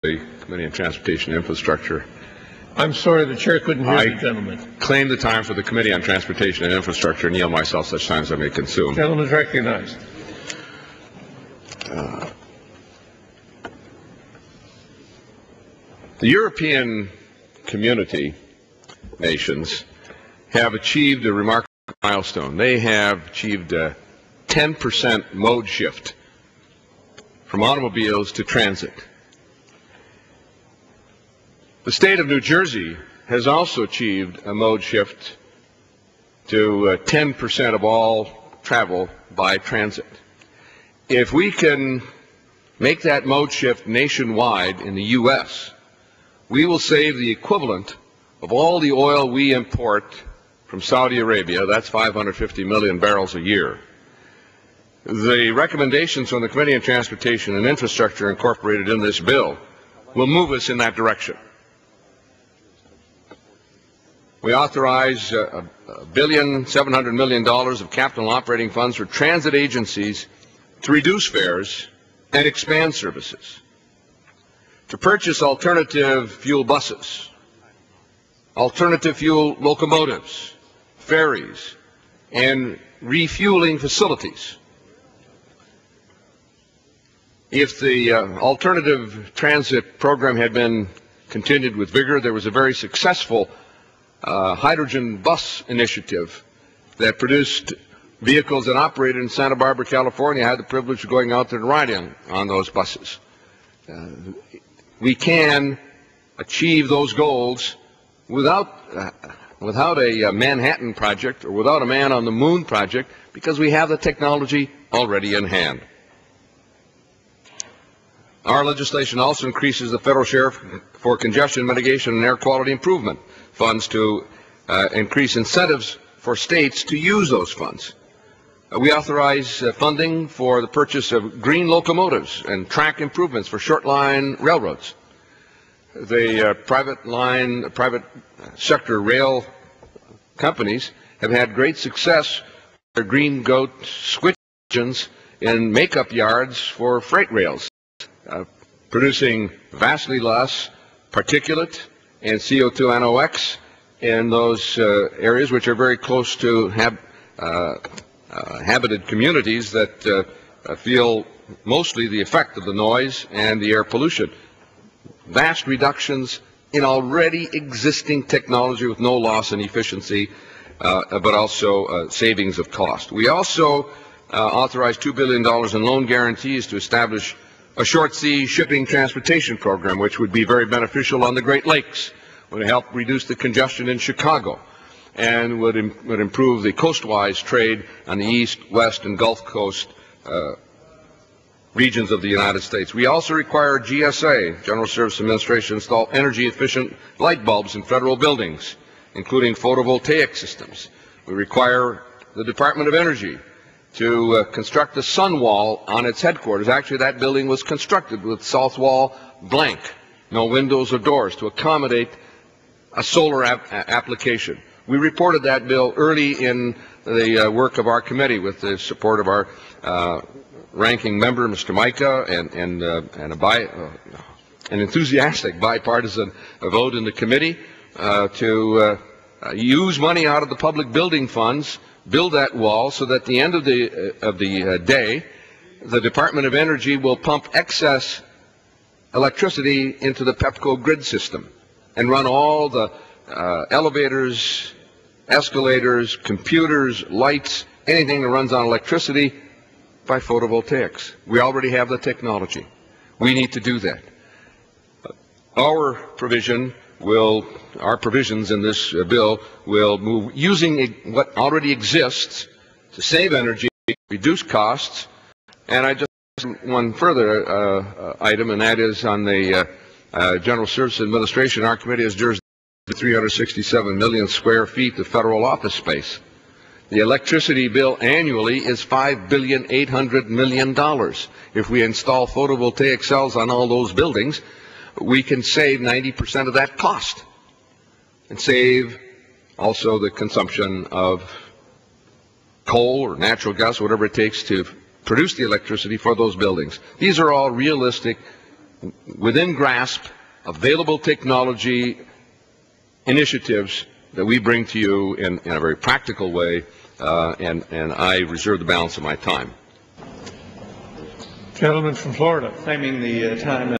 the Committee on Transportation and Infrastructure. I'm sorry, the chair couldn't hear the gentleman. Claim the time for the Committee on Transportation and Infrastructure and yield myself such time as I may consume. Gentleman is recognized. The European community nations have achieved a remarkable milestone. They have achieved a 10% mode shift from automobiles to transit. The state of New Jersey has also achieved a mode shift to 10% of all travel by transit. If we can make that mode shift nationwide in the U.S., we will save the equivalent of all the oil we import from Saudi Arabia. That's 550 million barrels a year. The recommendations from the Committee on Transportation and Infrastructure incorporated in this bill will move us in that direction. We authorize $1.7 billion of capital operating funds for transit agencies to reduce fares and expand services, to purchase alternative fuel buses, alternative fuel locomotives, ferries, and refueling facilities. If the alternative transit program had been continued with vigor, there was a very successful hydrogen bus initiative that produced vehicles that operated in Santa Barbara, California. I had the privilege of going out there and riding on those buses. We can achieve those goals without a Manhattan project or without a man on the moon project, because we have the technology already in hand. Our legislation also increases the federal share for congestion mitigation and air quality improvement funds to increase incentives for states to use those funds. We authorize funding for the purchase of green locomotives and track improvements for short line railroads. The private sector rail companies have had great success with their green goat switch engines in makeup yards for freight rails, producing vastly less particulate and CO2 NOx in those areas which are very close to habited communities that feel mostly the effect of the noise and the air pollution. Vast reductions in already existing technology with no loss in efficiency, but also savings of cost. We also authorize $2 billion in loan guarantees to establish a short sea shipping transportation program, which would be very beneficial on the Great Lakes, would help reduce the congestion in Chicago, and would improve the coastwise trade on the east, west, and Gulf Coast regions of the United States. We also require GSA, General Services Administration, install energy-efficient light bulbs in federal buildings, including photovoltaic systems. We require the Department of Energy to construct a sun wall on its headquarters. Actually, that building was constructed with south wall blank, no windows or doors, to accommodate a solar application. We reported that bill early in the work of our committee with the support of our ranking member, Mr. Micah, and an enthusiastic bipartisan vote in the committee to use money out of the public building funds, build that wall, so that at the end of the day, the Department of Energy will pump excess electricity into the Pepco grid system and run all the elevators, escalators, computers, lights, anything that runs on electricity by photovoltaics. We already have the technology. We need to do that. Our provisions in this bill will move using what already exists to save energy, reduce costs, and I just one further item, and that is on the General Services Administration. Our committee has jurisdiction 367 million square feet of federal office space. The electricity bill annually is $5.8 billion. If we install photovoltaic cells on all those buildings, we can save 90% of that cost and save also the consumption of coal or natural gas, whatever it takes to produce the electricity for those buildings. These are all realistic within grasp, available technology initiatives that we bring to you in a very practical way, and I reserve the balance of my time. Gentleman from Florida. Claiming the time